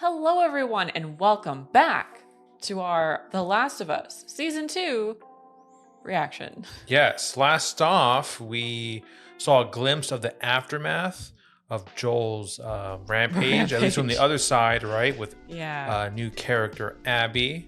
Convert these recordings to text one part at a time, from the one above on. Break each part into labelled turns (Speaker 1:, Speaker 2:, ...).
Speaker 1: Hello, everyone, and welcome back to our The Last of Us Season 2 reaction.
Speaker 2: Yes, last off, we saw a glimpse of the aftermath of Joel's rampage, at least from the other side, right? With new character Abby.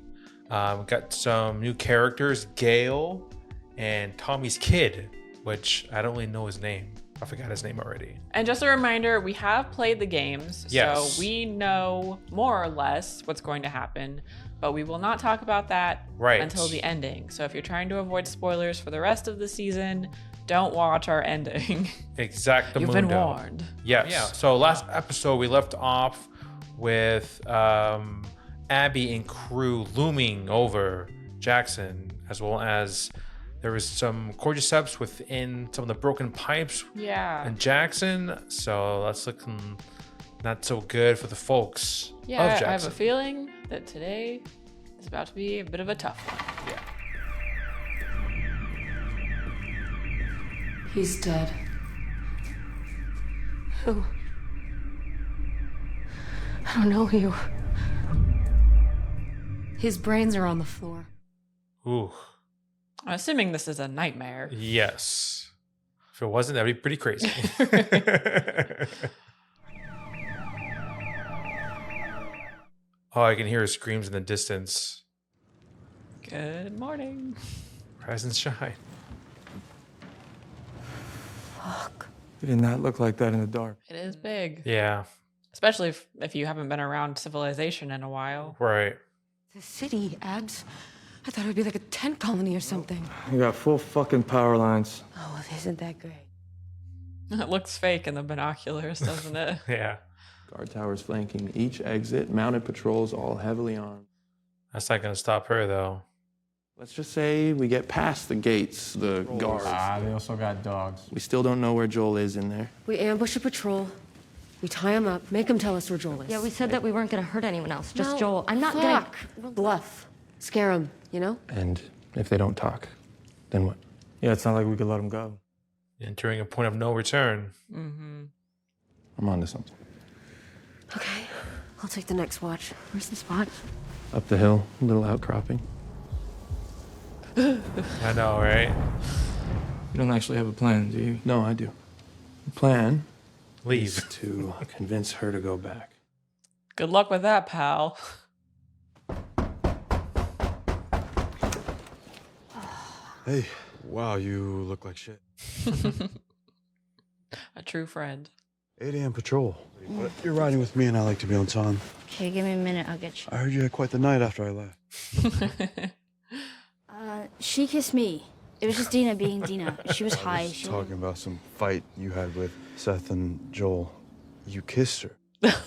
Speaker 2: Got some new characters, Gail and Tommy's kid, which I don't really know his name. I forgot his name already.
Speaker 1: And just a reminder, we have played the games,
Speaker 2: yes.
Speaker 1: So we know more or less what's going to happen, but we will not talk about that until the ending. So if you're trying to avoid spoilers for the rest of the season, don't watch our ending.
Speaker 2: Exactly.
Speaker 1: You've been warned.
Speaker 2: Yes. Yeah. So last episode, we left off with Abby and crew looming over Jackson, as well as there was some cordyceps within some of the broken pipes in Jackson. So that's looking not so good for the folks of Jackson.
Speaker 1: I have a feeling that today is about to be a bit of a tough one.
Speaker 2: Yeah.
Speaker 3: He's dead. Who? I don't know you. His brains are on the floor.
Speaker 2: Ooh.
Speaker 1: I'm assuming this is a nightmare.
Speaker 2: Yes. If it wasn't, that'd be pretty crazy. Oh, I can hear his screams in the distance.
Speaker 1: Good morning.
Speaker 2: Rise and shine.
Speaker 3: Fuck.
Speaker 4: It did not look like that in the dark.
Speaker 1: It is big.
Speaker 2: Yeah.
Speaker 1: Especially if you haven't been around civilization in a while.
Speaker 2: Right.
Speaker 3: The city, Abs. I thought it would be like a tent colony or something.
Speaker 4: You got full fucking power lines.
Speaker 3: Oh, it isn't that great.
Speaker 1: It looks fake in the binoculars, doesn't it?
Speaker 2: Yeah.
Speaker 4: Guard towers flanking each exit, mounted patrols all heavily armed.
Speaker 2: That's not going to stop her, though.
Speaker 4: Let's just say we get past the gates, the guards.
Speaker 5: They also got dogs.
Speaker 4: We still don't know where Joel is in there.
Speaker 6: We ambush a patrol. We tie him up, make him tell us where Joel is.
Speaker 7: Yeah, we said that we weren't gonna hurt anyone else, just
Speaker 6: No,
Speaker 7: Joel. I'm not
Speaker 6: fuck. Bluff. Scare him, you know?
Speaker 4: And if they don't talk, then what?
Speaker 5: Yeah, it's not like we could let him go.
Speaker 2: Entering a point of no return.
Speaker 1: Mm-hmm.
Speaker 4: I'm on to something.
Speaker 6: Okay, I'll take the next watch. Where's the spot?
Speaker 4: Up the hill, a little outcropping.
Speaker 2: I know, right?
Speaker 4: You don't actually have a plan, do you? No, I do. The plan
Speaker 2: Leave.
Speaker 4: is to convince her to go back.
Speaker 1: Good luck with that, pal.
Speaker 8: Hey, wow, you look like shit.
Speaker 1: A true friend.
Speaker 8: 8 a.m. patrol. But you're riding with me and I like to be on time.
Speaker 7: Okay, give me a minute, I'll get you.
Speaker 8: I heard you had quite the night after I left.
Speaker 7: She kissed me. It was just Dina being Dina. She was high. She
Speaker 8: Talking about some fight you had with Seth and Joel. You kissed her. You've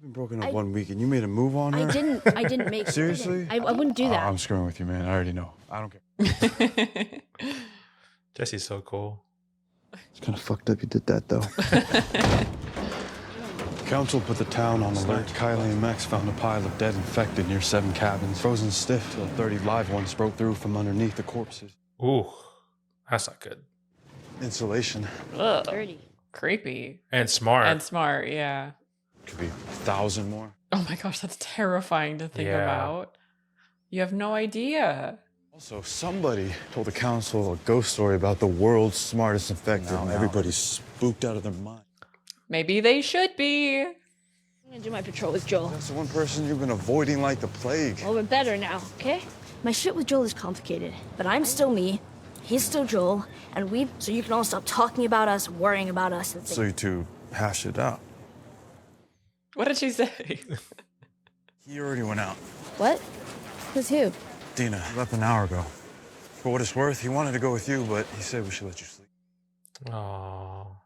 Speaker 8: been broken up 1 week and you made a move on her?
Speaker 7: I didn't make
Speaker 8: Seriously?
Speaker 7: I wouldn't do that.
Speaker 8: I'm screwing with you, man. I already know. I don't care.
Speaker 2: Jesse's so cool.
Speaker 8: It's kind of fucked up you did that, though. Council put the town on alert. Kylie and Max found a pile of dead infected near 7 cabins, frozen stiff till 30 live ones broke through from underneath the corpses.
Speaker 2: Ooh, that's not good.
Speaker 8: Insulation.
Speaker 1: Ugh.
Speaker 7: Dirty.
Speaker 1: Creepy.
Speaker 2: And smart.
Speaker 1: And smart, yeah.
Speaker 8: Could be 1,000 more.
Speaker 1: Oh my goch, that's terrifying to think about. You have no idea.
Speaker 8: Also, somebody told the council a ghost story about the world's smartest infected. Now everybody's spooked out of their mind.
Speaker 1: Maybe they should be.
Speaker 7: I'm gonna do my patrol with Joel.
Speaker 8: That's the one person you've been avoiding like the plague.
Speaker 7: Well, we're better now, okay? My shit with Joel is complicated, but I'm still me. He's still Joel, and so you can all stop talking about us, worrying about us. And
Speaker 8: So you two hash it out.
Speaker 1: What did she say?
Speaker 8: He already went out.
Speaker 7: What? With who?
Speaker 8: Dina left an hour ago. For what it's worth, he wanted to go with you, but he said we should let you sleep.
Speaker 2: Oh,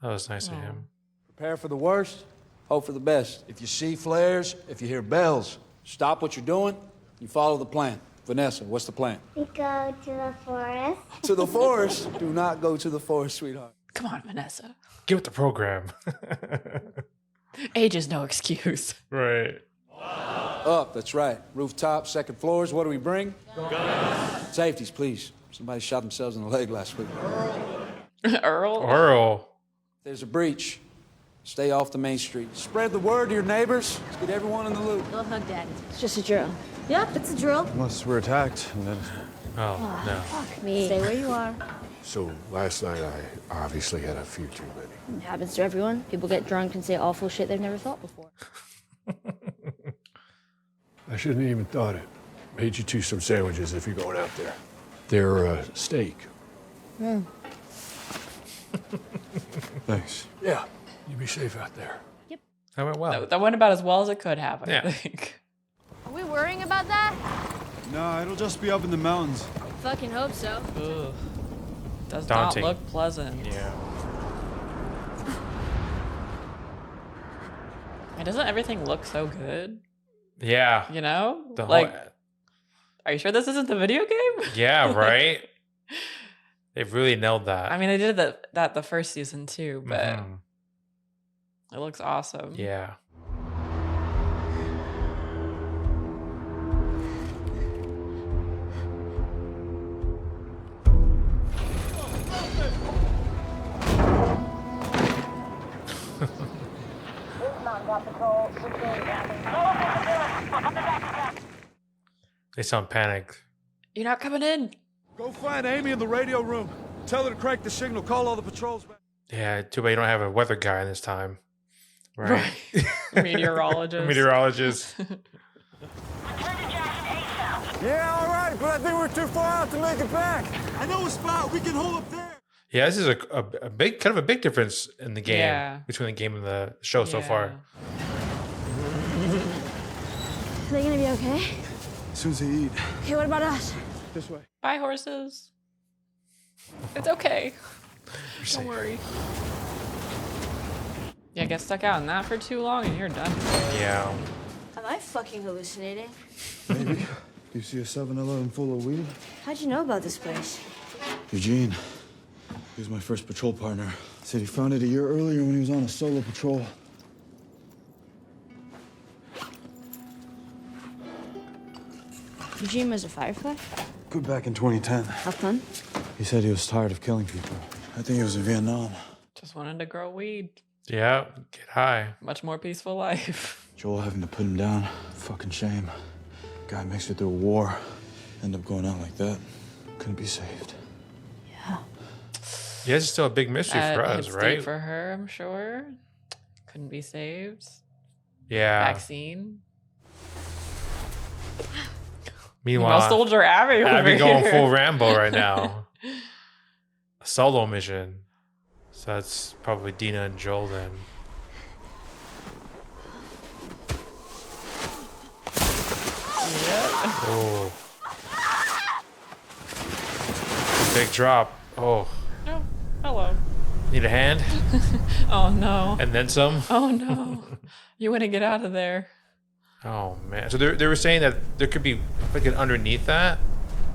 Speaker 2: that was nice of him.
Speaker 9: Prepare for the worst, hope for the best. If you see flares, if you hear bells, stop what you're doing, you follow the plan. Vanessa, what's the plan?
Speaker 10: We go to the forest.
Speaker 9: To the forest? Do not go to the forest, sweetheart.
Speaker 1: Come on, Vanessa.
Speaker 2: Get with the program.
Speaker 1: Age is no excuse.
Speaker 2: Right.
Speaker 9: Up, that's right. Rooftop, second floors, what do we bring? Guns. Safeties, please. Somebody shot themselves in the leg last week.
Speaker 1: Earl?
Speaker 2: Earl.
Speaker 9: There's a breach. Stay off the main street. Spread the word to your neighbors. Let's get everyone in the loop.
Speaker 7: Don't hug Daddy. It's just a drill. Yep, it's a drill.
Speaker 8: Unless we're attacked, and then...
Speaker 2: Oh, no.
Speaker 7: Fuck me. Stay where you are.
Speaker 11: So last night I obviously had a few too many.
Speaker 7: It happens to everyone. People get drunk and say awful shit they've never thought before.
Speaker 11: I shouldn't have even thought it. Made you two some sandwiches if you're going out there. They're steak.
Speaker 7: Mm.
Speaker 8: Thanks.
Speaker 11: Yeah, you be safe out there.
Speaker 7: Yep.
Speaker 2: That went well.
Speaker 1: That went about as well as it could have, I think.
Speaker 7: Are we worrying about that?
Speaker 8: No, it'll just be up in the mountains.
Speaker 7: Fucking hope so.
Speaker 1: Ugh. Does
Speaker 2: Daunting.
Speaker 1: not look pleasant.
Speaker 2: Yeah.
Speaker 1: And doesn't everything look so good?
Speaker 2: Yeah.
Speaker 1: You know?
Speaker 2: The
Speaker 1: like,
Speaker 2: whole...
Speaker 1: are you sure this isn't the video game?
Speaker 2: Yeah, right? They've really nailed that.
Speaker 1: I mean, they did that the first season too, but
Speaker 2: Mm-hmm.
Speaker 1: it looks awesome.
Speaker 2: Yeah. They sound panicked.
Speaker 1: You're not coming in.
Speaker 8: Go find Amy in the radio room. Tell her to crank the signal. Call all the patrols back.
Speaker 2: Yeah, too bad you don't have a weather guy this time. Right.
Speaker 1: Meteorologist.
Speaker 2: Meteorologist.
Speaker 5: Yeah, all right, but I think we're too far out to make it back.
Speaker 8: I know a spot. We can hold up there.
Speaker 2: Yeah, this is a big, kind of a big difference in the game between the game and the show so far.
Speaker 7: Are they gonna be okay?
Speaker 8: As soon as they eat.
Speaker 7: Okay, what about us?
Speaker 8: This way.
Speaker 1: Bye, horses. It's okay.
Speaker 2: You're safe.
Speaker 1: Don't worry. Yeah, get stuck out in that for too long and you're done.
Speaker 2: Yeah.
Speaker 7: Am I fucking hallucinating?
Speaker 8: Maybe. Do you see a 7-Eleven full of weed?
Speaker 7: How'd you know about this place?
Speaker 8: Eugene. He was my first patrol partner. Said he found it a year earlier when he was on a solo patrol.
Speaker 7: Eugene was a firefly?
Speaker 8: Quit back in 2010.
Speaker 7: How come?
Speaker 8: He said he was tired of killing people. I think he was in Vietnam.
Speaker 1: Just wanted to grow weed.
Speaker 2: Yeah, get high.
Speaker 1: Much more peaceful life.
Speaker 8: Joel having to put him down. Fucking shame. Guy makes it through a war. End up going out like that. Couldn't be saved.
Speaker 7: Yeah.
Speaker 2: Yeah, this is still a big mystery for us,
Speaker 1: hit
Speaker 2: right?
Speaker 1: state for her, I'm sure. Couldn't be saved.
Speaker 2: Yeah.
Speaker 1: Vaccine.
Speaker 2: Meanwhile,
Speaker 1: Soldier Abby over
Speaker 2: Abby going
Speaker 1: here.
Speaker 2: full Rambo right now. A solo mission. So that's probably Dina and Joel then.
Speaker 1: Yeah.
Speaker 2: Oh. Big drop. Oh.
Speaker 1: Oh, hello.
Speaker 2: Need a hand?
Speaker 1: Oh no.
Speaker 2: And then some?
Speaker 1: Oh no. You want to get out of there.
Speaker 2: Oh man. So they were saying that there could be freaking underneath that?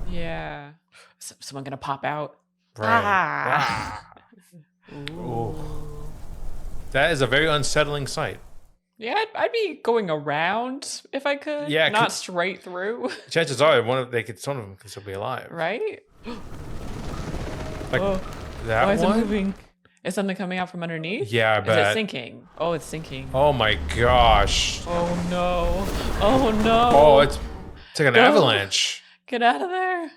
Speaker 1: Yeah. Someone gonna pop out.
Speaker 2: Right.
Speaker 1: Ah.
Speaker 2: Ooh. That is a very unsettling sight.
Speaker 1: Yeah, I'd be going around if I could.
Speaker 2: Yeah,
Speaker 1: not straight through.
Speaker 2: Chances are some of them can still be alive.
Speaker 1: Right?
Speaker 2: Like
Speaker 1: oh.
Speaker 2: that
Speaker 1: Why is
Speaker 2: one?
Speaker 1: it moving? Is something coming out from underneath?
Speaker 2: Yeah, I
Speaker 1: Is
Speaker 2: bet.
Speaker 1: it sinking? Oh, it's sinking.
Speaker 2: Oh my gosh.
Speaker 1: Oh no. Oh no.
Speaker 2: Oh, it's like an avalanche.
Speaker 1: Get out of there.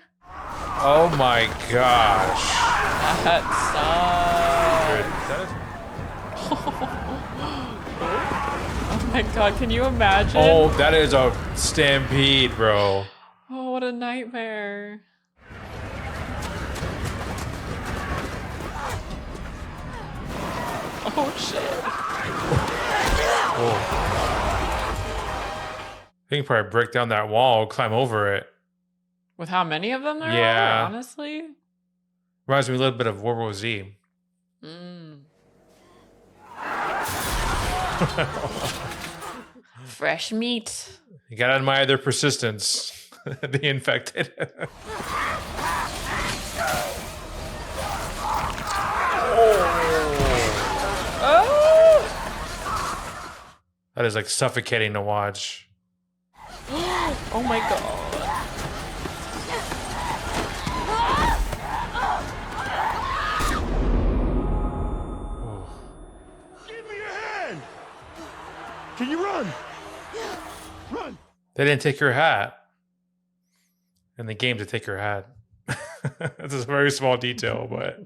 Speaker 2: Oh my gosh.
Speaker 1: That sucks. Oh my god, can you imagine?
Speaker 2: Oh, that is a stampede, bro.
Speaker 1: Oh, what a nightmare. Oh shit.
Speaker 2: Oh. I think probably break down that wall, climb over it.
Speaker 1: With how many of them there
Speaker 2: Yeah.
Speaker 1: are, honestly?
Speaker 2: Reminds me a little bit of World War Z.
Speaker 1: Fresh meat.
Speaker 2: You gotta admire their persistence. The infected.
Speaker 1: Oh!
Speaker 2: That is like suffocating to watch.
Speaker 1: Oh my god.
Speaker 11: Can you run? Run!
Speaker 2: They didn't take your hat. In the game to take your hat. That's a very small detail, but...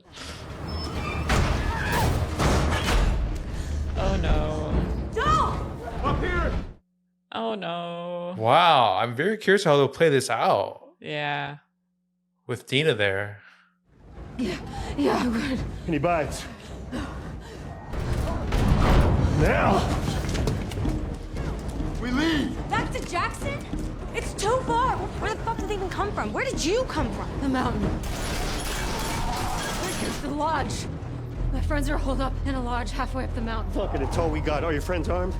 Speaker 1: Oh no.
Speaker 11: No! Up here!
Speaker 1: Oh no.
Speaker 2: Wow, I'm very curious how they'll play this out.
Speaker 1: Yeah.
Speaker 2: With Dina there.
Speaker 3: Yeah, I'm good.
Speaker 11: Any bites? Now! We leave!
Speaker 3: Back to Jackson? It's too far. Where the fuck did they even come from? Where did you come from? The mountain. The lodge. My friends are holed up in a lodge halfway up the mountain.
Speaker 11: Fucking, it's all we got. Are your friends armed?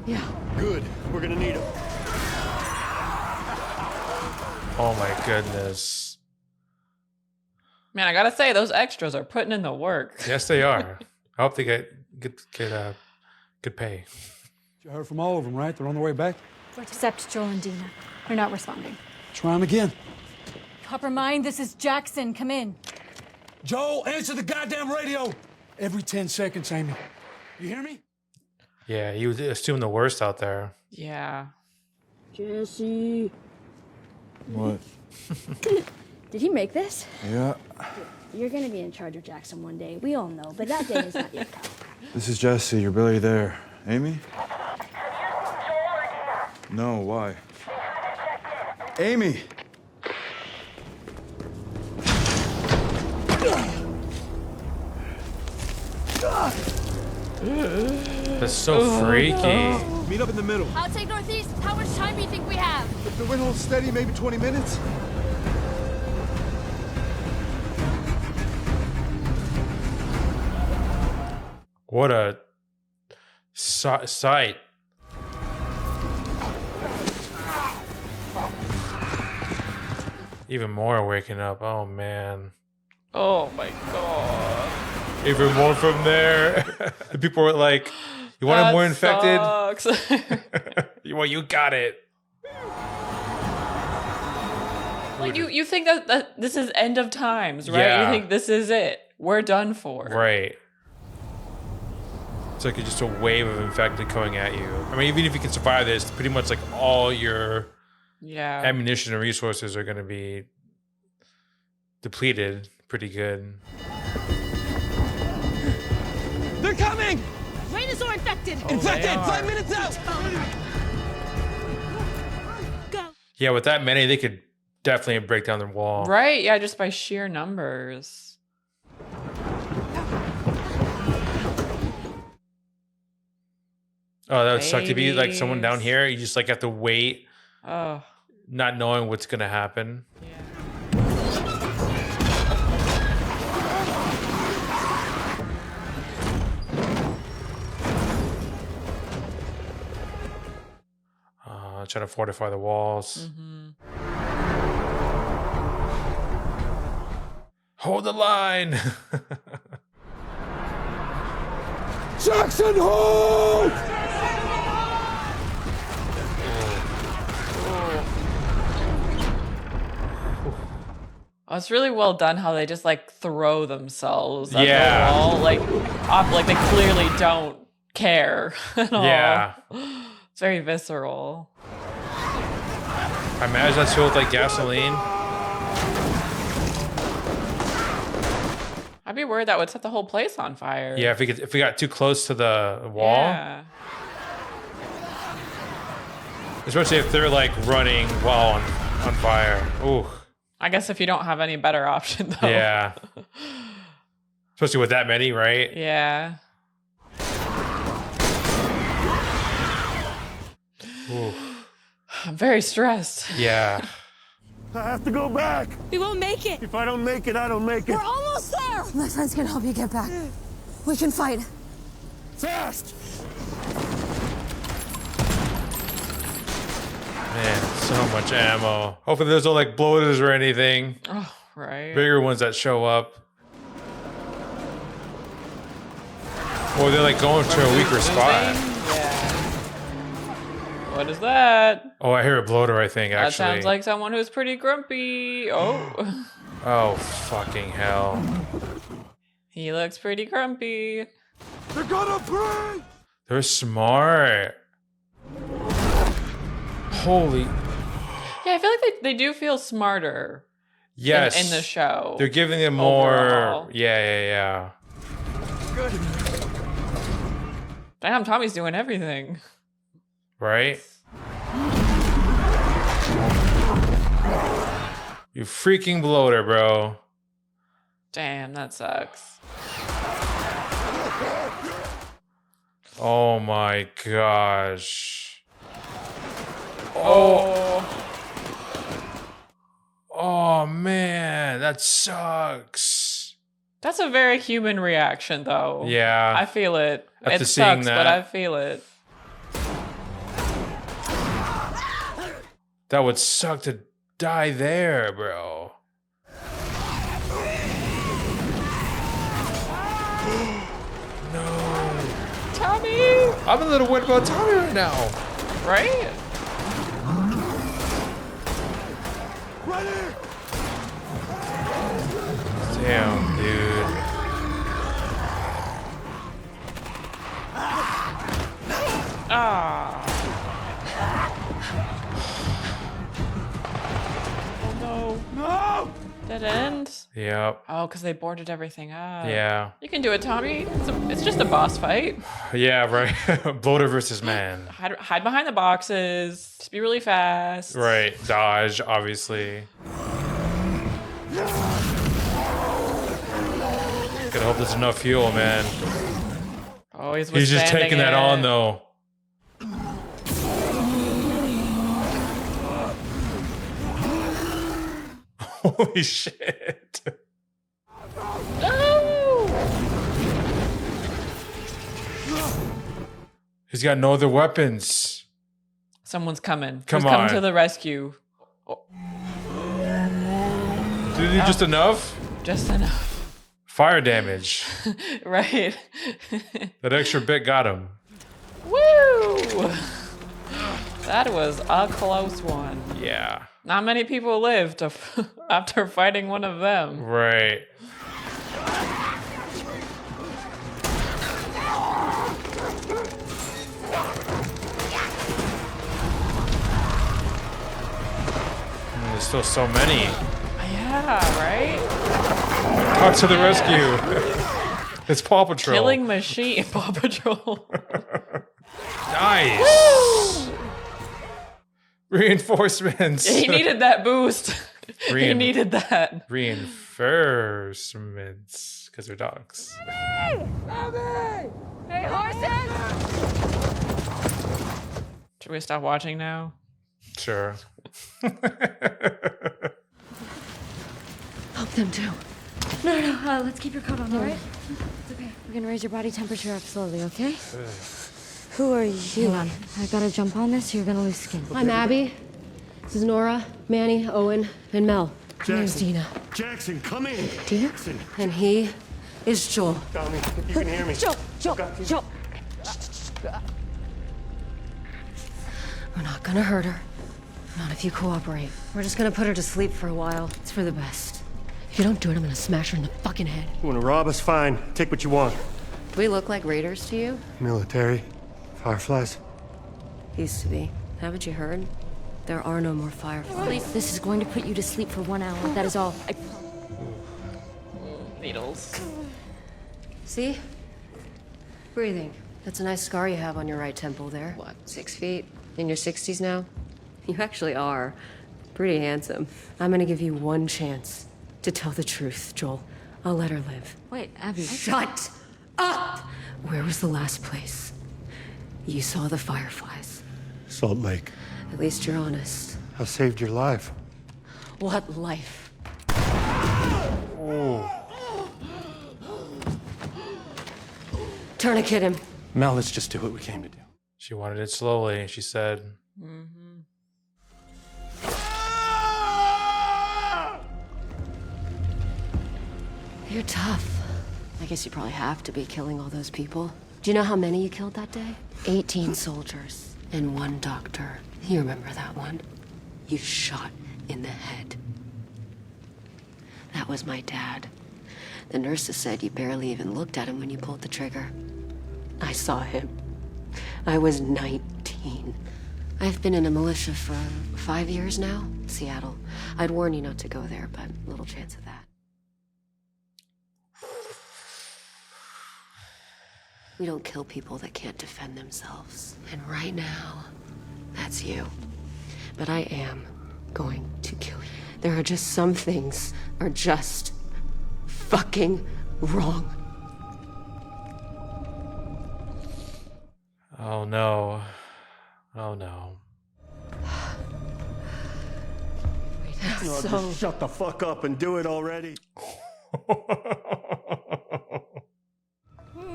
Speaker 3: Yeah.
Speaker 11: Good. We're gonna need them.
Speaker 2: Oh my goodness.
Speaker 1: Man, I gotta say, those extras are putting in the work.
Speaker 2: Yes, they are. I hope they get good pay.
Speaker 9: You heard from all of them, right? They're on their way back?
Speaker 12: Except Joel and Dina. They're not responding.
Speaker 9: Try them again.
Speaker 12: Copper Mine, this is Jackson. Come in.
Speaker 9: Joel, answer the goddamn radio! Every 10 seconds, Amy. You hear me?
Speaker 2: Yeah, he was assuming the worst out there.
Speaker 1: Yeah.
Speaker 7: Jesse.
Speaker 8: What?
Speaker 7: Did he make this?
Speaker 8: Yeah.
Speaker 7: You're gonna be in charge of Jackson one day. We all know, but that day is not yet come.
Speaker 8: This is Jesse. You're barely there. Amy? No, why? Amy!
Speaker 2: That's so freaky.
Speaker 5: Meet up in the middle.
Speaker 7: I'll take northeast. How much time do you think we have?
Speaker 5: If the wind holds steady, maybe 20 minutes.
Speaker 2: What a sight. Even more waking up. Oh, man.
Speaker 1: Oh, my God.
Speaker 2: Even more from there. The people were like, you want him more infected? Well, you got it.
Speaker 1: Like, you think that this is end of times, right?
Speaker 2: Yeah.
Speaker 1: You think this is it. We're done for.
Speaker 2: Right. It's like just a wave of infected coming at you. I mean, even if you can survive this, pretty much like all your ammunition and resources are going to be depleted pretty good.
Speaker 5: They're coming!
Speaker 7: Raiders are infected!
Speaker 1: Oh,
Speaker 5: Infected! 5 minutes out!
Speaker 7: Go.
Speaker 2: Yeah, with that many, they could definitely break down the wall.
Speaker 1: Right? Yeah, just by sheer numbers.
Speaker 2: Oh, that would suck to be like someone down here. You just like have to wait, not knowing what's gonna happen. Trying to fortify the walls. Hold the line.
Speaker 5: Jackson, hold!
Speaker 1: Oh, it's really well done how they just like throw themselves at
Speaker 2: Yeah.
Speaker 1: the wall, like off, like they clearly don't care at all.
Speaker 2: Yeah.
Speaker 1: It's very visceral.
Speaker 2: I imagine that's filled with like gasoline.
Speaker 1: I'd be worried that would set the whole place on fire.
Speaker 2: Yeah, if we got too close to the wall.
Speaker 1: Yeah.
Speaker 2: Especially if they're like running while on fire. Ooh.
Speaker 1: I guess if you don't have any better option though.
Speaker 2: Yeah. Especially with that many, right?
Speaker 1: Yeah.
Speaker 2: Ooh.
Speaker 1: I'm very stressed.
Speaker 2: Yeah.
Speaker 5: I have to go back.
Speaker 12: We won't make it.
Speaker 5: If I don't make it, I don't make it.
Speaker 12: We're almost there. My friends can help you get back. We can fight.
Speaker 5: Fast!
Speaker 2: Man, so much ammo. Hopefully there's no like bloaters or anything.
Speaker 1: Oh, right.
Speaker 2: Bigger ones that show up. Or they're like going to a weaker spot.
Speaker 1: Yeah. What is that?
Speaker 2: Oh, I hear a bloater, I think,
Speaker 1: That
Speaker 2: actually.
Speaker 1: sounds like someone who's pretty grumpy. Oh.
Speaker 2: Oh, fucking hell.
Speaker 1: He looks pretty grumpy.
Speaker 5: They're gonna break!
Speaker 2: They're smart. Holy.
Speaker 1: Yeah, I feel like they do feel smarter.
Speaker 2: Yes.
Speaker 1: In the show.
Speaker 2: They're giving them more.
Speaker 1: Overall.
Speaker 2: Yeah.
Speaker 1: Good. Damn, Tommy's doing everything.
Speaker 2: Right? You freaking bloater, bro.
Speaker 1: Damn, that sucks.
Speaker 2: Oh my gosh. Oh. Oh man, that sucks.
Speaker 1: That's a very human reaction, though.
Speaker 2: Yeah.
Speaker 1: I feel it.
Speaker 2: After
Speaker 1: It
Speaker 2: seeing
Speaker 1: sucks,
Speaker 2: that.
Speaker 1: but I feel it.
Speaker 2: That would suck to die there, bro. No.
Speaker 1: Tommy!
Speaker 2: I'm a little worried about Tommy right now.
Speaker 1: Right?
Speaker 2: Damn, dude.
Speaker 1: Ah. Oh no.
Speaker 5: No!
Speaker 1: Dead end?
Speaker 2: Yep.
Speaker 1: Oh, because they boarded everything up.
Speaker 2: Yeah.
Speaker 1: You can do it, Tommy. It's just a boss fight.
Speaker 2: Yeah, right. Bloater versus man.
Speaker 1: Hide behind the boxes. Just be really fast.
Speaker 2: Right. Dodge, obviously. Gotta hope there's enough fuel, man.
Speaker 1: Oh, he's
Speaker 2: just taking that on, though. Holy shit.
Speaker 1: No!
Speaker 2: He's got no other weapons.
Speaker 1: Someone's coming.
Speaker 2: Come
Speaker 1: Who's coming
Speaker 2: on.
Speaker 1: to the rescue? Oh.
Speaker 2: Did he do just enough?
Speaker 1: Just enough.
Speaker 2: Fire damage.
Speaker 1: Right.
Speaker 2: That extra bit got him.
Speaker 1: Woo! That was a close one.
Speaker 2: Yeah.
Speaker 1: Not many people lived after fighting one of them.
Speaker 2: Right. There's still so many.
Speaker 1: Yeah, right?
Speaker 2: Cut to the rescue. It's Paw Patrol.
Speaker 1: Killing machine. Paw Patrol.
Speaker 2: Nice.
Speaker 1: Woo!
Speaker 2: Reinforcements.
Speaker 1: He needed that boost. He needed that.
Speaker 2: Reinforcements. Because they're dogs.
Speaker 3: Hey, horses!
Speaker 1: Should we stop watching now?
Speaker 2: Sure.
Speaker 6: Help them too. No, let's keep your coat on, all right? It's okay. We're gonna raise your body temperature up slowly, okay?
Speaker 3: Who are you?
Speaker 6: Hang on. I gotta jump on this, you're gonna lose skin.
Speaker 13: I'm Abby. This is Nora, Manny, Owen, and Mel.
Speaker 6: My name's Dina.
Speaker 11: Jackson, come in.
Speaker 6: Dina?
Speaker 13: And he is Joel.
Speaker 11: Tommy, you can hear me.
Speaker 3: Joel.
Speaker 13: We're not gonna hurt her. Not if you cooperate. We're just gonna put her to sleep for a while. It's for the best. If you don't do it, I'm gonna smash her in the fucking head.
Speaker 11: You want to rob us? Fine. Take what you want.
Speaker 13: Do we look like raiders to you?
Speaker 11: Military. Fireflies.
Speaker 13: Used to be. Haven't you heard? There are no more fireflies.
Speaker 6: This is going to put you to sleep for 1 hour. That is all.
Speaker 1: Needles.
Speaker 13: See? Breathing. That's a nice scar you have on your right temple there. What, 6 feet? In your 60s now? You actually are. Pretty handsome. I'm gonna give you one chance to tell the truth, Joel. I'll let her live.
Speaker 6: Wait, Abby.
Speaker 13: Shut up! Where was the last place you saw the fireflies?
Speaker 11: Salt Lake.
Speaker 13: At least you're honest.
Speaker 11: I saved your life.
Speaker 13: What life?
Speaker 11: Oh.
Speaker 13: Tourniquet him.
Speaker 4: Mel, let's just do what we came to do.
Speaker 2: She wanted it slowly, she said.
Speaker 13: You're tough. I guess you probably have to be killing all those people. Do you know how many you killed that day? 18 soldiers and 1 doctor. You remember that one? You shot in the head. That was my dad. The nurses said you barely even looked at him when you pulled the trigger. I saw him. I was 19. I've been in a militia for 5 years now, Seattle. I'd warn you not to go there, but little chance of that. We don't kill people that can't defend themselves. And right now, that's you. But I am going to kill you. There are just some things are just fucking wrong.
Speaker 2: Oh no. Oh no.
Speaker 14: No, just shut the fuck up and do it already.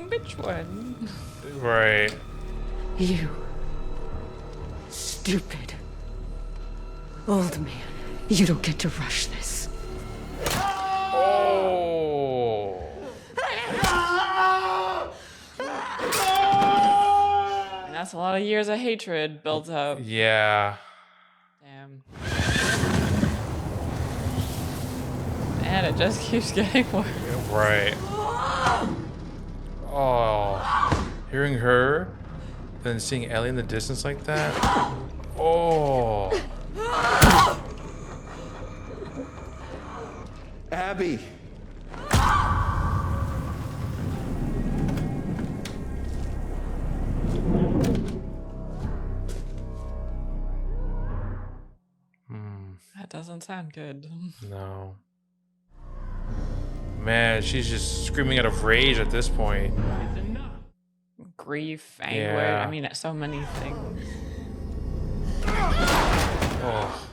Speaker 1: Which one?
Speaker 2: Right.
Speaker 13: You stupid old man. You don't get to rush this.
Speaker 2: Oh.
Speaker 1: And that's a lot of years of hatred built up.
Speaker 2: Yeah.
Speaker 1: Damn. And it just keeps getting worse.
Speaker 2: Right. Oh. Hearing her, then seeing Ellie in the distance like that. Oh.
Speaker 14: Abby.
Speaker 1: That doesn't sound good.
Speaker 2: No. Man, she's just screaming out of rage at this point.
Speaker 1: Grief, anguish.
Speaker 2: Yeah.
Speaker 1: I mean, so many things.
Speaker 2: Oh.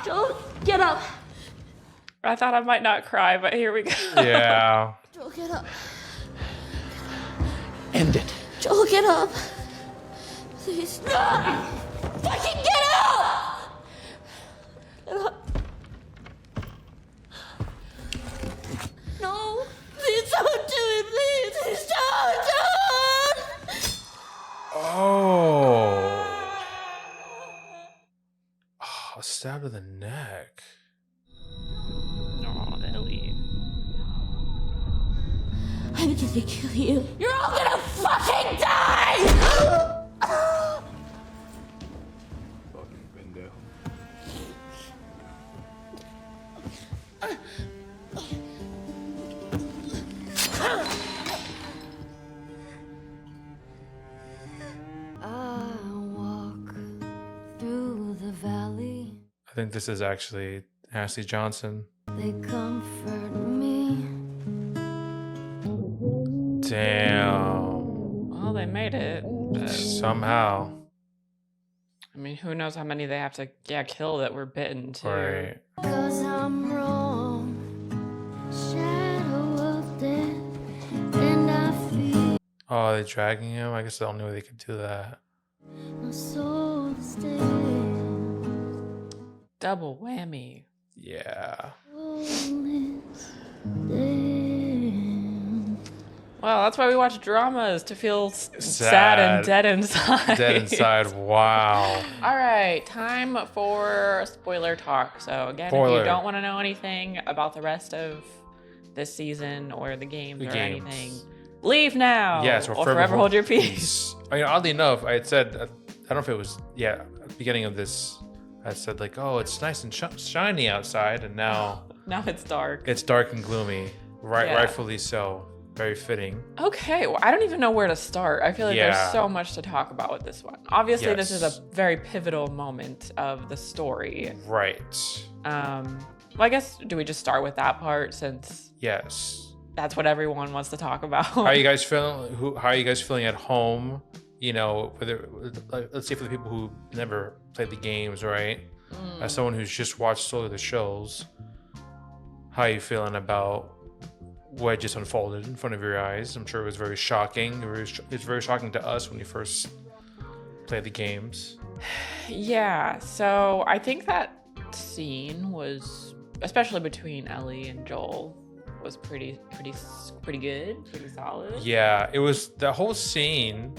Speaker 7: Joel, get up.
Speaker 1: I thought I might not cry, but here we go.
Speaker 2: Yeah.
Speaker 7: Joel, get up.
Speaker 14: End it.
Speaker 7: Joel, get up. Please. Fucking get up! Get up. No. Please don't do it, please. Please don't.
Speaker 2: Oh. Oh, stab to the neck.
Speaker 1: Oh, Ellie.
Speaker 7: I'm gonna kill you. You're all gonna fucking die!
Speaker 8: Fucking window.
Speaker 6: I walk through the valley.
Speaker 2: I think this is actually Ashley Johnson.
Speaker 6: They comfort me.
Speaker 2: Damn.
Speaker 1: Well, they made it. But,
Speaker 2: Somehow.
Speaker 1: I mean, who knows how many they have to kill that were bitten too.
Speaker 2: Right.
Speaker 6: 'Cause I'm wrong. Shadow of death. And I feel
Speaker 2: Oh, are they dragging him? I guess the only way they could do that.
Speaker 6: my soul stay.
Speaker 1: Double whammy.
Speaker 2: Yeah.
Speaker 1: Well, that's why we watch dramas, to feel sad and dead inside.
Speaker 2: Dead inside. Wow.
Speaker 1: All right, time for spoiler talk. So again, if
Speaker 2: Spoiler.
Speaker 1: you don't want to know anything about the rest of this season or the games anything, leave now.
Speaker 2: Yes,
Speaker 1: or forever hold your peace.
Speaker 2: I mean, oddly enough, I had said, I don't know if it was, at the beginning of this, I said like, oh, it's nice and shiny outside, and now
Speaker 1: Now it's dark.
Speaker 2: it's dark and gloomy. Right,
Speaker 1: Yeah.
Speaker 2: rightfully so. Very fitting.
Speaker 1: Okay, well, I don't even know where to start. I feel like there's so much to talk about with this one. Obviously, this is a very pivotal moment of the story.
Speaker 2: Right.
Speaker 1: Well, I guess, do we just start with that part since
Speaker 2: Yes.
Speaker 1: that's what everyone wants to talk about?
Speaker 2: How are you guys feeling? How are you guys feeling at home? You know, whether, like, let's say for the people who never played the games, right? As someone who's just watched solely the shows, how are you feeling about what just unfolded in front of your eyes? I'm sure it was very shocking. It's very shocking to us when you first played the games.
Speaker 1: Yeah, so I think that scene was, especially between Ellie and Joel, was pretty good, pretty solid.
Speaker 2: Yeah, it was the whole scene.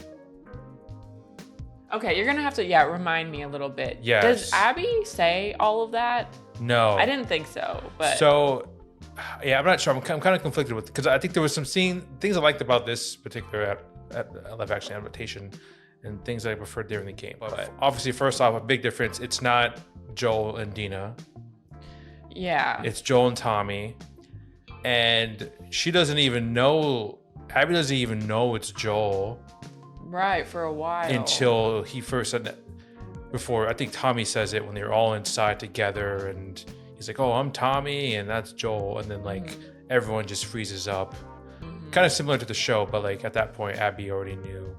Speaker 1: Okay, you're gonna have to remind me a little bit.
Speaker 2: Yes.
Speaker 1: Does Abby say all of that?
Speaker 2: No.
Speaker 1: I didn't think so, but
Speaker 2: So, yeah, I'm not sure. I'm kind of conflicted with, because I think there was some things I liked about this particular live action adaptation and things that I preferred during the game. But obviously, first off, a big difference. It's not Joel and Dina.
Speaker 1: Yeah.
Speaker 2: It's Joel and Tommy. And she doesn't even know, Abby doesn't even know it's Joel.
Speaker 1: Right, for a while.
Speaker 2: Until he first said that. Before, I think Tommy says it when they're all inside together, and he's like, "Oh, I'm Tommy," and that's Joel, and then like everyone just freezes up. Kind of similar to the show, but like at that point, Abby already knew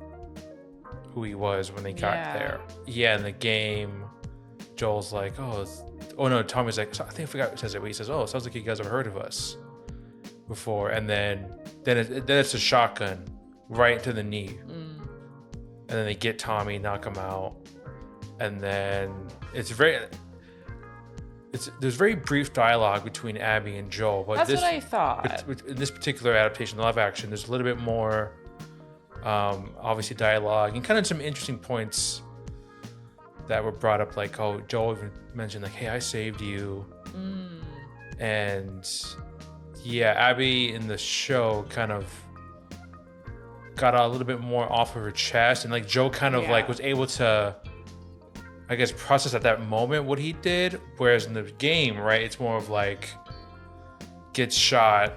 Speaker 2: who he was when they got there. Yeah, in the game, Joel's like, "Oh no," Tommy's like, "I think I forgot who says it," but he says, "Oh, it sounds like you guys have heard of us before," and then it's a shotgun right to the knee, and then they get Tommy, knock him out. And then there's very brief dialogue between Abby and Joel. But
Speaker 1: that's what I thought.
Speaker 2: In this particular adaptation, the live action, there's a little bit more, obviously dialogue and kind of some interesting points that were brought up. Like, oh, Joel even mentioned like, "Hey, I saved you," and yeah, Abby in the show kind of got a little bit more off of her chest, and like Joe kind of like was able to, I guess, process at that moment what he did. Whereas in the game, right, it's more of like, gets shot.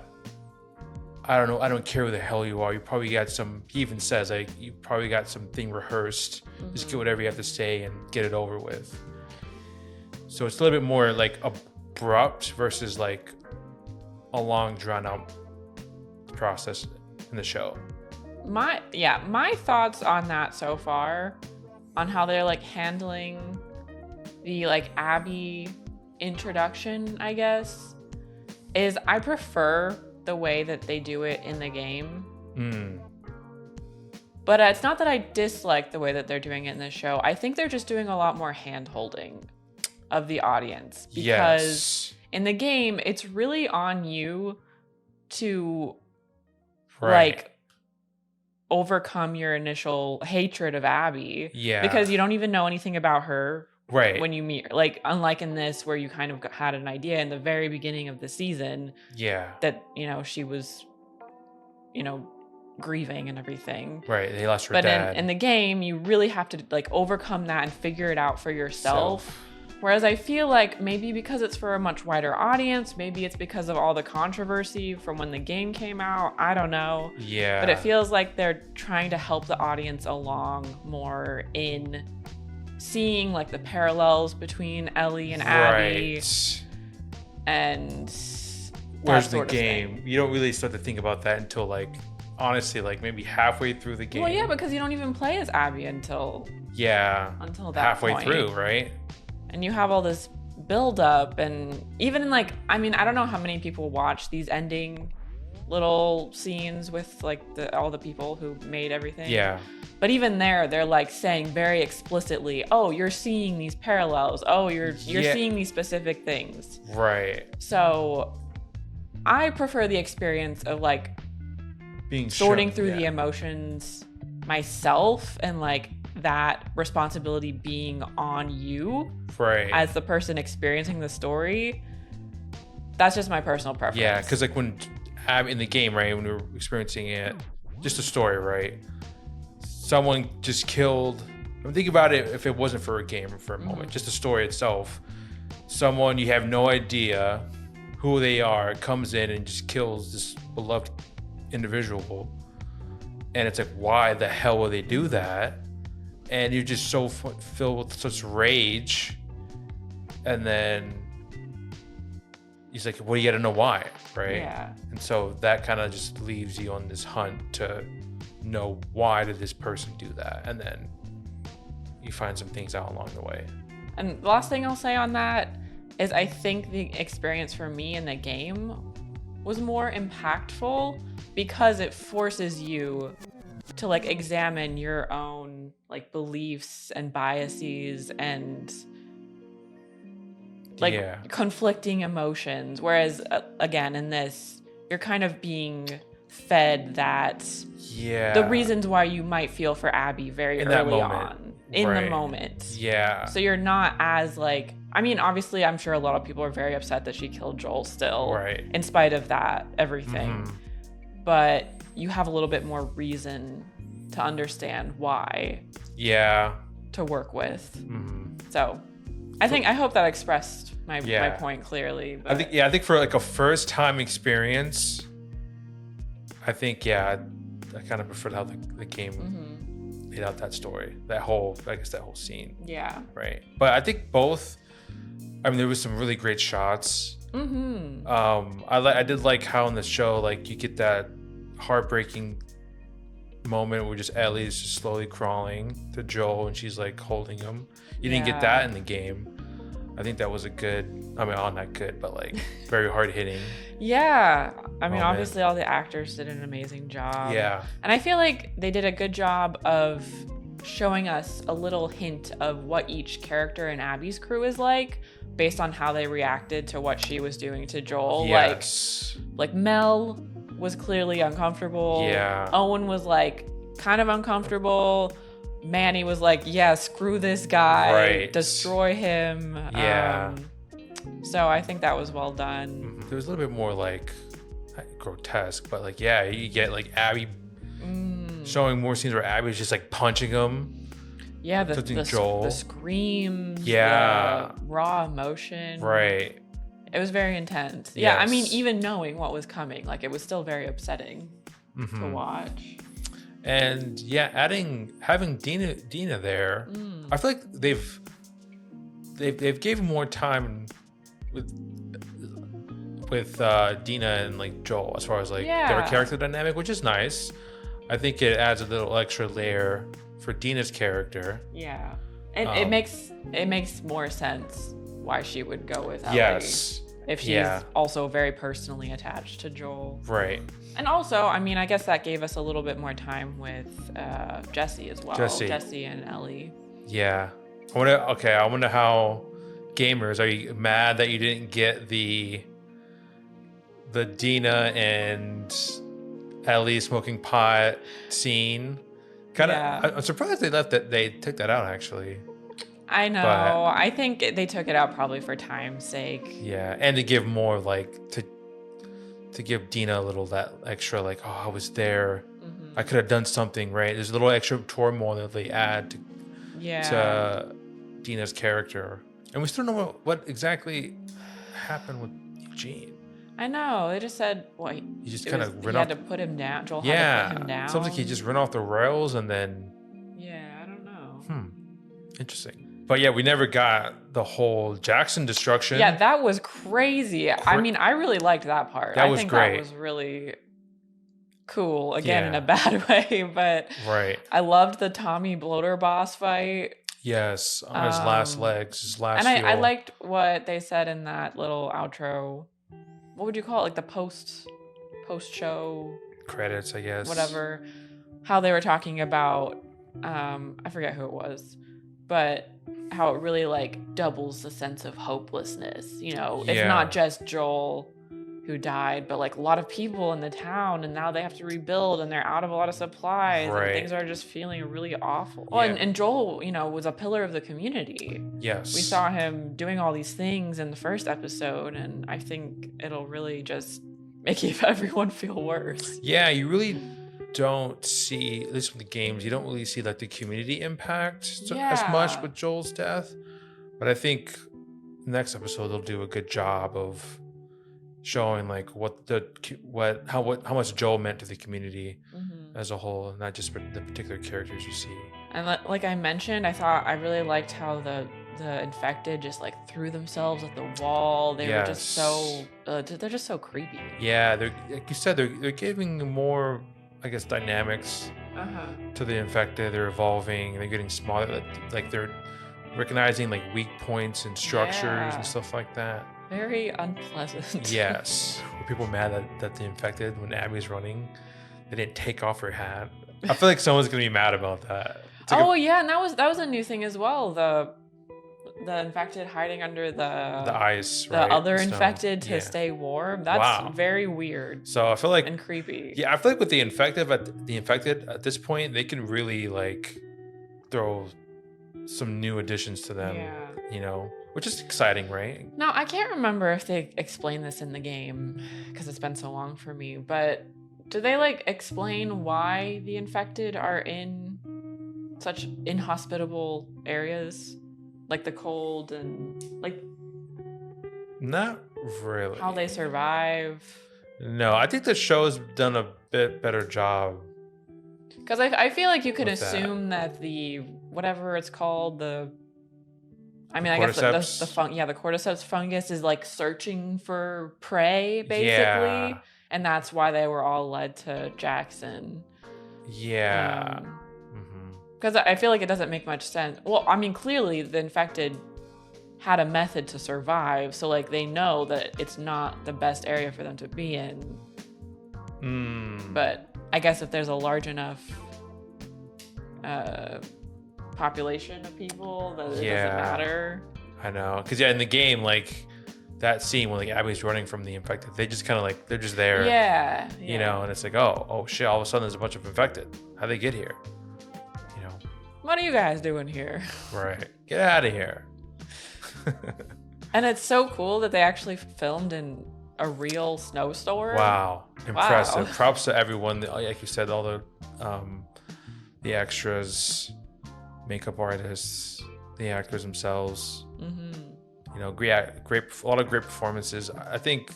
Speaker 2: I don't know. I don't care who the hell you are. You probably got some, he even says, like, you probably got something rehearsed. Just get whatever you have to say and get it over with. So it's a little bit more like abrupt versus like a long drawn out process in the show.
Speaker 1: My thoughts on that so far, on how they're like handling the like Abby introduction, I guess, is I prefer the way that they do it in the game. But it's not that I dislike the way that they're doing it in the show. I think they're just doing a lot more hand-holding of the audience, because in the game it's really on you to like overcome your initial hatred of Abby. Yeah. Because you don't even know anything about her. Right. When you meet her. Like, unlike in this, where you kind of had an idea in the very beginning of the season. Yeah. That, she was, grieving and everything.
Speaker 2: Right. They lost her dad.
Speaker 1: But in the game, you really have to like overcome that and figure it out for yourself. Whereas I feel like maybe because it's for a much wider audience, maybe it's because of all the controversy from when the game came out. I don't know. Yeah. But it feels like they're trying to help the audience along more in seeing like the parallels between Ellie and Abby. And
Speaker 2: whereas the game, you don't really start to think about that until like, honestly, like maybe halfway through the game.
Speaker 1: Well, yeah, because you don't even play as Abby until that
Speaker 2: halfway
Speaker 1: point.
Speaker 2: Through, right?
Speaker 1: And you have all this build up, and even like, I mean, I don't know how many people watch these ending little scenes with like all the people who made everything. Yeah. But even there, they're like saying very explicitly, "Oh, you're seeing these parallels. Oh, you're seeing these specific things." Right. So, I prefer the experience of like being sorting through the emotions myself, and like that responsibility being on you as the person experiencing the story. That's just my personal preference.
Speaker 2: Yeah, because like when in the game, right, when we were experiencing it, just a story, right, someone just killed, I mean, think about it, if it wasn't for a game for a moment, just the story itself, someone you have no idea who they are comes in and just kills this beloved individual, and it's like, why the hell would they do that? And you're just so filled with such rage, and then he's like, well, you gotta know why, right? Yeah. And so that kind of just leaves you on this hunt to know, why did this person do that? And then you find some things out along the way.
Speaker 1: And the last thing I'll say on that is I think the experience for me in the game was more impactful because it forces you to like examine your own like beliefs and biases and like conflicting emotions. Whereas again, in this, you're kind of being fed that the reasons why you might feel for Abby very early on in the moment. Yeah. So you're not as like I mean, obviously, I'm sure a lot of people are very upset that she killed Joel still,
Speaker 2: right?
Speaker 1: In spite of that, everything. But you have a little bit more reason to understand why.
Speaker 2: Yeah.
Speaker 1: To work with. So, I hope that expressed my point clearly. But.
Speaker 2: I think for like a first time experience, I think I kind of preferred how the game laid out that story, that whole scene.
Speaker 1: Yeah.
Speaker 2: Right. But I think both. I mean, there was some really great shots. I did like how in the show, like you get that heartbreaking moment where just Ellie's just slowly crawling to Joel and she's like holding him. You didn't get that in the game. I think that was a good. I mean, not good, but like very hard hitting.
Speaker 1: Yeah. I mean, obviously all the actors did an amazing job.
Speaker 2: Yeah.
Speaker 1: And I feel like they did a good job of showing us a little hint of what each character in Abby's crew is like based on how they reacted to what she was doing to Joel.
Speaker 2: Yes.
Speaker 1: Like Mel was clearly uncomfortable.
Speaker 2: Yeah.
Speaker 1: Owen was like kind of uncomfortable. Manny was like, yeah, screw this guy.
Speaker 2: Right.
Speaker 1: Destroy him.
Speaker 2: Yeah.
Speaker 1: So I think that was well done.
Speaker 2: There was a little bit more like grotesque, but like, yeah, you get like Abby showing more scenes where Abby's just like punching him.
Speaker 1: Yeah, the screams, the raw emotion.
Speaker 2: Right.
Speaker 1: It was very intense. Yeah, I mean, even knowing what was coming, like it was still very upsetting to watch.
Speaker 2: And having Dina there, I feel like they've given more time with Dina and like Joel as far as like their character dynamic, which is nice. I think it adds a little extra layer for Dina's character.
Speaker 1: Yeah, it makes more sense why she would go with Ellie.
Speaker 2: Yes.
Speaker 1: If she's also very personally attached to Joel.
Speaker 2: Right.
Speaker 1: And also, I mean, I guess that gave us a little bit more time with Jesse as well. Jesse and Ellie.
Speaker 2: Yeah. I wonder how gamers, are you mad that you didn't get the Dina and Ellie smoking pot scene? I'm surprised they took that out actually.
Speaker 1: I know. But I think they took it out probably for time's sake.
Speaker 2: Yeah, and to give more like to give Dina a little that extra like, oh, I was there. I could have done something, right? There's a little extra turmoil that they add to Dina's character, and we still don't know what exactly happened with Eugene.
Speaker 1: I know. They just said, well, he
Speaker 2: just kind of
Speaker 1: had to put him down. Joel had to put him down.
Speaker 2: Something like he just ran off the rails and then.
Speaker 1: Yeah, I don't know.
Speaker 2: Interesting. But yeah, we never got the whole Jackson destruction.
Speaker 1: Yeah, that was crazy. I mean, I really liked that part.
Speaker 2: That was great.
Speaker 1: That was really cool. Again, in a bad way, but I loved the Tommy Bloater boss fight.
Speaker 2: Yes, on his last legs, his last.
Speaker 1: And I liked what they said in that little outro. What would you call it? Like the post show
Speaker 2: credits, I guess.
Speaker 1: Whatever. How they were talking about, I forget who it was, but how it really like doubles the sense of hopelessness. You know, it's not just Joel who died, but like a lot of people in the town, and now they have to rebuild, and they're out of a lot of supplies, and things are just feeling really awful. Oh, and Joel, you know, was a pillar of the community.
Speaker 2: Yes,
Speaker 1: we saw him doing all these things in the first episode, and I think it'll really just make everyone feel worse.
Speaker 2: Yeah, you really don't see, at least with the games, you don't really see like the community impact as much with Joel's death. But I think next episode they'll do a good job of showing like how much Joel meant to the community as a whole, not just the particular characters you see.
Speaker 1: And like I mentioned, I really liked how the infected just like threw themselves at the wall. They were just so they're just so creepy.
Speaker 2: Yeah, they're, like you said, they're giving more, I guess, dynamics to the infected. They're evolving. They're getting smaller. Like they're recognizing like weak points and structures and stuff like that.
Speaker 1: Very unpleasant.
Speaker 2: Yes. Were people mad that the infected, when Abby's running, they didn't take off her hat? I feel like someone's gonna be mad about that.
Speaker 1: Like and that was a new thing as well. The infected hiding under the
Speaker 2: ice,
Speaker 1: the other infected to stay warm. That's very weird.
Speaker 2: So I feel like
Speaker 1: and creepy.
Speaker 2: Yeah, I feel like with the infected at this point, they can really like throw some new additions to them.
Speaker 1: Yeah.
Speaker 2: You know. which is exciting, right?
Speaker 1: Now, I can't remember if they explain this in the game because it's been so long for me, but do they like explain why the infected are in such inhospitable areas? Like the cold and like...
Speaker 2: Not really.
Speaker 1: How they survive?
Speaker 2: No, I think the show's done a bit better job.
Speaker 1: Because I feel like you could assume that the, whatever it's called, the... I mean, I guess the cordyceps fungus is like searching for prey, basically. Yeah. And that's why they were all led to Jackson.
Speaker 2: Yeah.
Speaker 1: Because I feel like it doesn't make much sense. Well, I mean, clearly the infected had a method to survive. So, like, they know that it's not the best area for them to be in. But I guess if there's a large enough population of people that it doesn't matter.
Speaker 2: I know. Because, in the game, like, that scene when like Abby's running from the infected, they just kind of like, they're just there.
Speaker 1: Yeah.
Speaker 2: You know, and it's like, oh shit, all of a sudden there's a bunch of infected. How'd they get here? You know.
Speaker 1: What are you guys doing here?
Speaker 2: Right. Get out of here.
Speaker 1: And it's so cool that they actually filmed in a real snowstorm.
Speaker 2: Wow. Impressive.
Speaker 1: Wow.
Speaker 2: Props to everyone. Like you said, all the extras, makeup artists, the actors themselves. You know, great, a lot of great performances. I think,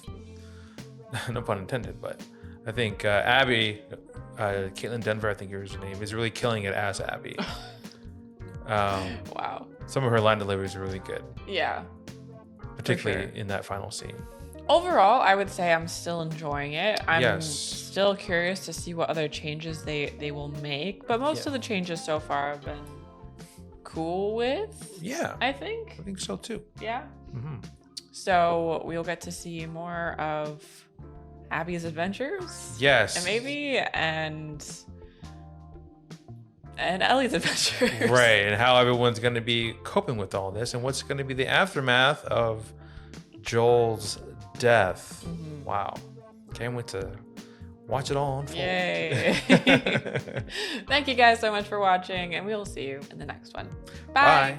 Speaker 2: no pun intended, but I think Abby, Caitlin Denver, I think is her name, is really killing it as Abby.
Speaker 1: Wow.
Speaker 2: Some of her line deliveries are really good.
Speaker 1: Yeah.
Speaker 2: Particularly in that final scene.
Speaker 1: Overall, I would say I'm still enjoying it. I'm
Speaker 2: Yes.
Speaker 1: still curious to see what other changes they will make, but most of the changes so far have been cool with.
Speaker 2: Yeah.
Speaker 1: I think
Speaker 2: so too.
Speaker 1: Yeah. So we'll get to see more of Abby's adventures.
Speaker 2: Yes.
Speaker 1: And Ellie's adventures.
Speaker 2: Right, and how everyone's going to be coping with all this, and what's going to be the aftermath of Joel's death. Wow. Can't wait to watch it all unfold.
Speaker 1: Yay. Thank you guys so much for watching, and we'll see you in the next one. Bye.
Speaker 2: Bye.